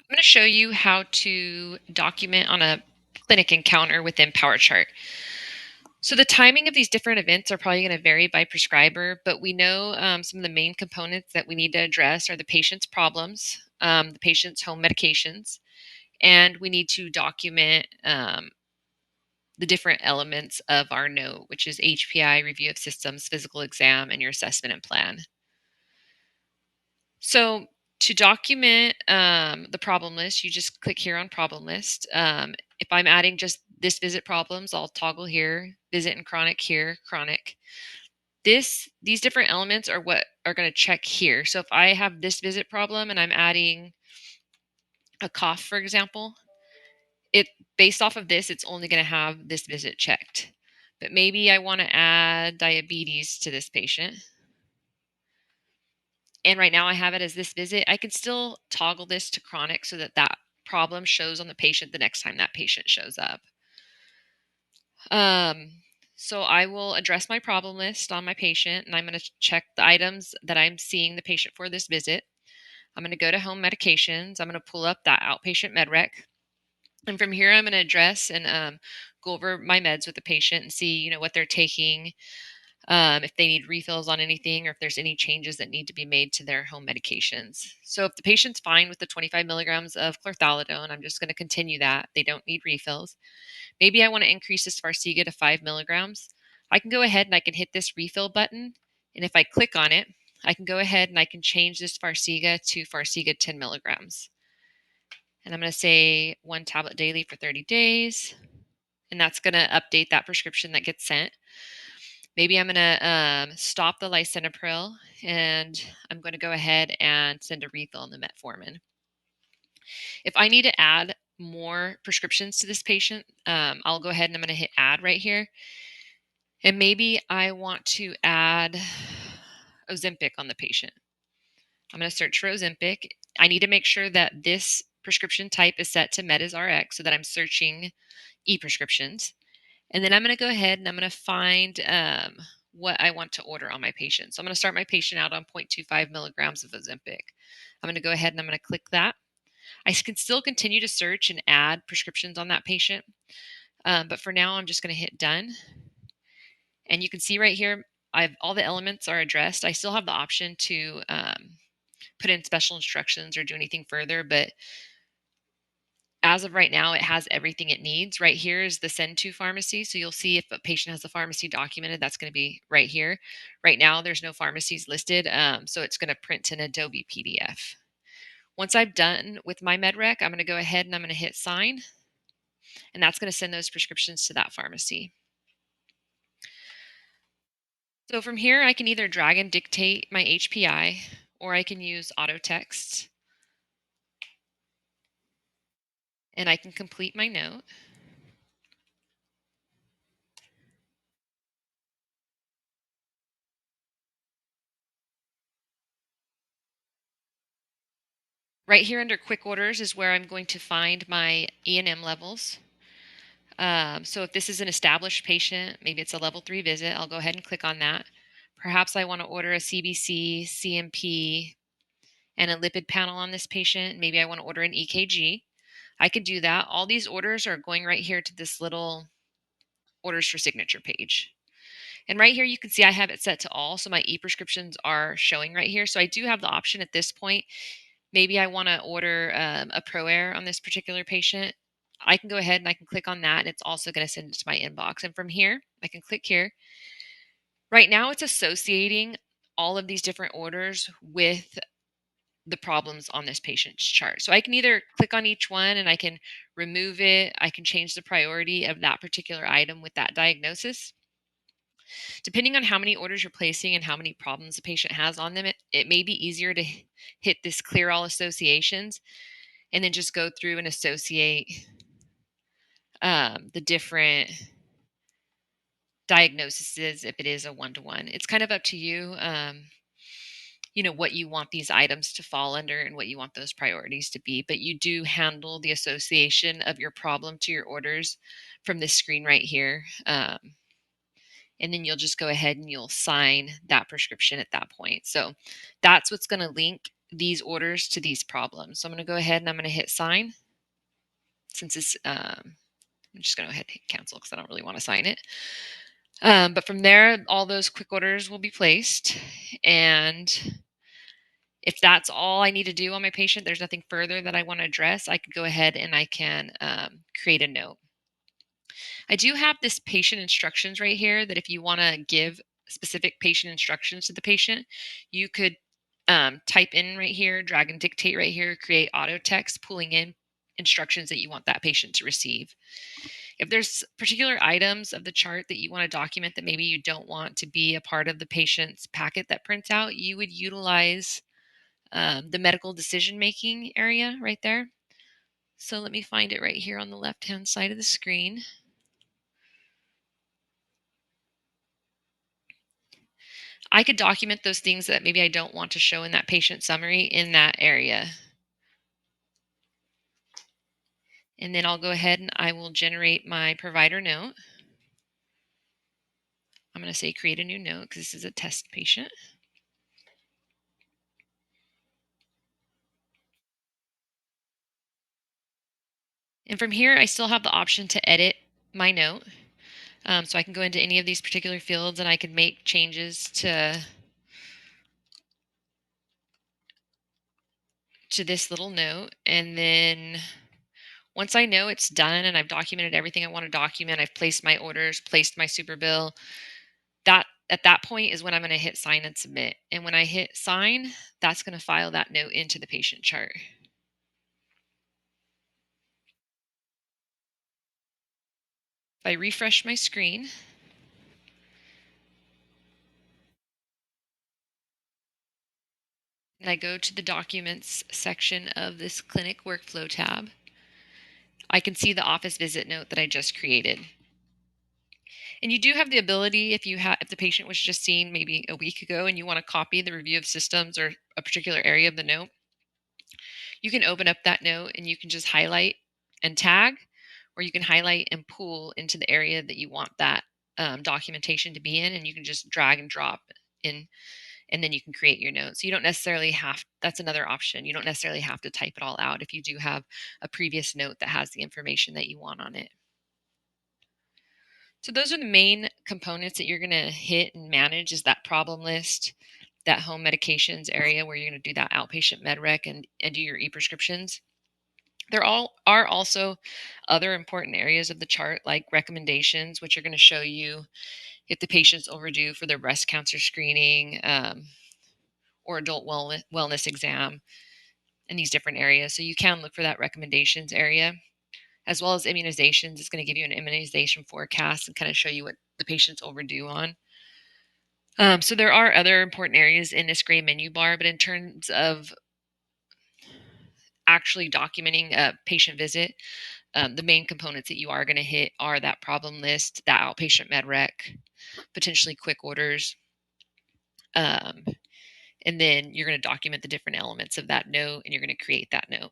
I'm going to show you how to document on a clinic encounter within PowerChart. So the timing of these different events are probably going to vary by prescriber, but we know some of the main components that we need to address are the patient's problems, the patient's home medications, and we need to document the different elements of our note, which is HPI, review of systems, physical exam, and your assessment and plan. So to document the problem list, you just click here on problem list. If I'm adding just this visit problems, I'll toggle here, visit and chronic here, chronic. These different elements are what are going to check here. So if I have this visit problem and I'm adding a cough, for example, it based off of this, it's only going to have this visit checked. But maybe I want to add diabetes to this patient. And right now I have it as this visit. I can still toggle this to chronic so that that problem shows on the patient the next time that patient shows up. Um, so I will address my problem list on my patient, and I'm going to check the items that I'm seeing the patient for this visit. I'm going to go to home medications. I'm going to pull up that outpatient med rec. And from here, I'm going to address and go over my meds with the patient and see, what they're taking, if they need refills on anything, or if there's any changes that need to be made to their home medications. So if the patient's fine with the 25 milligrams of chlorthalidone, I'm just going to continue that. They don't need refills. Maybe I want to increase this Farxiga to 5 milligrams. I can go ahead and I can hit this refill button. And if I click on it, I can go ahead and I can change this Farxiga to Farxiga 10 milligrams. And I'm going to say 1 tablet daily for 30 days. And that's going to update that prescription that gets sent. Maybe I'm going to stop the lisinopril and I'm going to go ahead and send a refill in the metformin. If I need to add more prescriptions to this patient, I'll go ahead and I'm going to hit add right here. And maybe I want to add Ozempic on the patient. I'm going to search for Ozempic. I need to make sure that this prescription type is set to Med as RX so that I'm searching e-prescriptions. And then I'm going to go ahead and I'm going to find what I want to order on my patient. So I'm going to start my patient out on 0.25 milligrams of Ozempic. I'm going to go ahead and I'm going to click that. I can still continue to search and add prescriptions on that patient. But for now, I'm just going to hit done. And you can see right here, all the elements are addressed. I still have the option to put in special instructions or do anything further, but as of right now, it has everything it needs. Right here is the send to pharmacy. So you'll see if a patient has a pharmacy documented, that's going to be right here. Right now, there's no pharmacies listed, so it's going to print an Adobe PDF. Once I'm done with my MedRec, I'm going to go ahead and I'm going to hit sign, and that's going to send those prescriptions to that pharmacy. So from here, I can either drag and dictate my HPI, or I can use auto text, and I can complete my note. Right here under quick orders is where I'm going to find my E&M levels. So if this is an established patient, maybe it's a level 3 visit, I'll go ahead and click on that. Perhaps I want to order a CBC, CMP, and a lipid panel on this patient. Maybe I want to order an EKG. I can do that. All these orders are going right here to this little orders for signature page. And right here, you can see I have it set to all. So my e-prescriptions are showing right here. So I do have the option at this point. Maybe I want to order a ProAir on this particular patient. I can go ahead and I can click on that. And it's also going to send it to my inbox. And from here, I can click here. Right now, it's associating all of these different orders with the problems on this patient's chart. So I can either click on each one and I can remove it. I can change the priority of that particular item with that diagnosis. Depending on how many orders you're placing and how many problems the patient has on them, it may be easier to hit this clear all associations and then just go through and associate the different diagnoses if it is a one-to-one. It's kind of up to you, what you want these items to fall under and what you want those priorities to be. But you do handle the association of your problem to your orders from this screen right here. And then you'll just go ahead and you'll sign that prescription at that point. So that's what's going to link these orders to these problems. So I'm going to go ahead and I'm going to hit sign. Since it's, I'm just going to go ahead and hit cancel because I don't really want to sign it. But from there, all those quick orders will be placed. And if that's all I need to do on my patient, there's nothing further that I want to address, I could go ahead and I can create a note. I do have this patient instructions right here that if you want to give specific patient instructions to the patient, you could type in right here, drag and dictate right here, create auto text, pulling in instructions that you want that patient to receive. If there's particular items of the chart that you want to document that maybe you don't want to be a part of the patient's packet that prints out, you would utilize the medical decision making area right there. So let me find it right here on the left hand side of the screen. I could document those things that maybe I don't want to show in that patient summary in that area. And then I'll go ahead and I will generate my provider note. I'm going to say create a new note because this is a test patient. And from here, I still have the option to edit my note. So I can go into any of these particular fields and I can make changes to this little note. And then once I know it's done and I've documented everything I want to document, I've placed my orders, placed my super bill, that at that point is when I'm going to hit sign and submit. And when I hit sign, that's going to file that note into the patient chart. If I refresh my screen, and I go to the documents section of this clinic workflow tab, I can see the office visit note that I just created. And you do have the ability, if if the patient was just seen maybe a week ago and you want to copy the review of systems or a particular area of the note, you can open up that note and you can just highlight and tag, or you can highlight and pull into the area that you want that documentation to be in, and you can just drag and drop in, and then you can create your notes. So you don't necessarily have, that's another option. You don't necessarily have to type it all out if you do have a previous note that has the information that you want on it. So those are the main components that you're going to hit and manage is that problem list, that home medications area where you're going to do that outpatient med rec and do your e-prescriptions. There all are also other important areas of the chart like recommendations, which are going to show you if the patient's overdue for their breast cancer screening or adult wellness exam in these different areas. So you can look for that recommendations area as well as immunizations. It's going to give you an immunization forecast and kind of show you what the patient's overdue on. So there are other important areas in this gray menu bar, but in terms of actually documenting a patient visit, the main components that you are going to hit are that problem list, that outpatient med rec, potentially quick orders, um, and then you're going to document the different elements of that note and you're going to create that note.